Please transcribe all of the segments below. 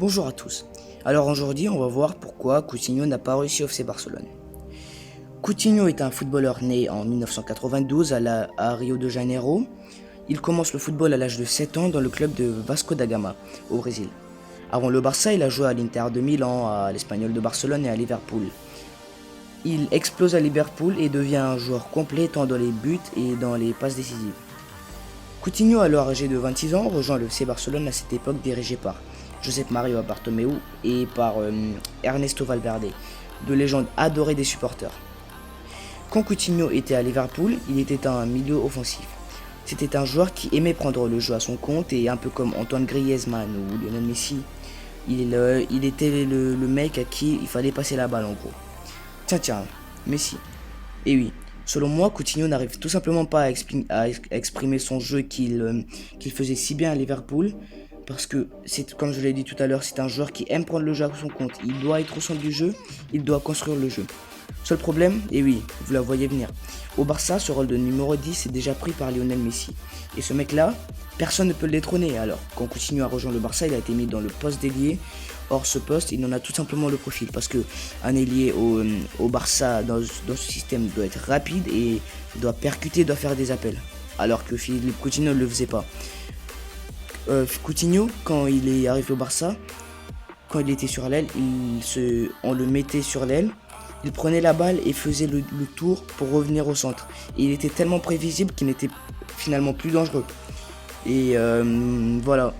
Bonjour à tous. Alors aujourd'hui, on va voir pourquoi Coutinho n'a pas réussi au FC Barcelone. Coutinho est un footballeur né en 1992 à Rio de Janeiro. Il commence le football à l'âge de 7 ans dans le club de Vasco da Gama, au Brésil. Avant le Barça, il a joué à l'Inter de Milan, à l'Espagnol de Barcelone et à Liverpool. Il explose à Liverpool et devient un joueur complet tant dans les buts et dans les passes décisives. Coutinho, alors âgé de 26 ans, rejoint le FC Barcelone à cette époque dirigé par Josep Mario Bartomeu et par Ernesto Valverde, deux légendes adorées des supporters. Quand Coutinho était à Liverpool, il était un milieu offensif. C'était un joueur qui aimait prendre le jeu à son compte et un peu comme Antoine Griezmann ou Lionel Messi, il était le mec à qui il fallait passer la balle en gros. Tiens, Messi. Et oui, selon moi, Coutinho n'arrive tout simplement pas à exprimer son jeu qu'il faisait si bien à Liverpool. Parce que, comme je l'ai dit tout à l'heure, c'est un joueur qui aime prendre le jeu à son compte. Il doit être au centre du jeu, il doit construire le jeu. Seul problème, et oui, vous la voyez venir. Au Barça, ce rôle de numéro 10 est déjà pris par Lionel Messi. Et ce mec-là, personne ne peut le détrôner. Alors, quand Coutinho a rejoint le Barça, il a été mis dans le poste d'ailier. Or, ce poste, il en a tout simplement le profil. Parce qu'un ailier au Barça, dans ce système, doit être rapide et doit percuter, doit faire des appels. Alors que Philippe Coutinho ne le faisait pas. Coutinho, quand il est arrivé au Barça, quand il était sur l'aile, on le mettait sur l'aile, il prenait la balle et faisait le tour pour revenir au centre. Et il était tellement prévisible qu'il n'était finalement plus dangereux. Et voilà.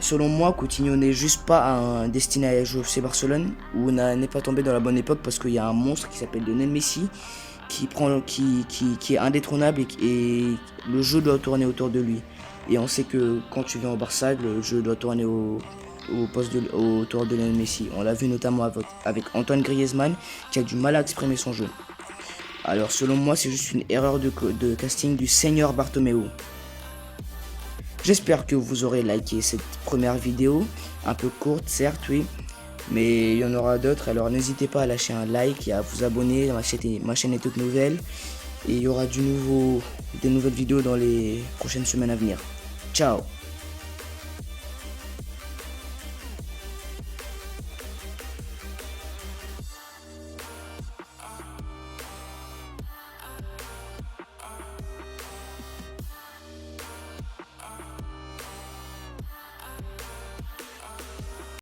Selon moi, Coutinho n'est juste pas destiné à jouer au FC Barcelone ou n'est pas tombé dans la bonne époque parce qu'il y a un monstre qui s'appelle Lionel Messi qui est indétrônable et le jeu doit tourner autour de lui. Et on sait que quand tu viens au Barça, le jeu doit tourner autour de Lionel Messi. On l'a vu notamment avec Antoine Griezmann qui a du mal à exprimer son jeu. Alors selon moi, c'est juste une erreur de casting du Seigneur Bartomeu. J'espère que vous aurez liké cette première vidéo, un peu courte certes, oui, mais il y en aura d'autres, alors n'hésitez pas à lâcher un like et à vous abonner, ma chaîne est toute nouvelle, et il y aura des nouvelles vidéos dans les prochaines semaines à venir. Ciao.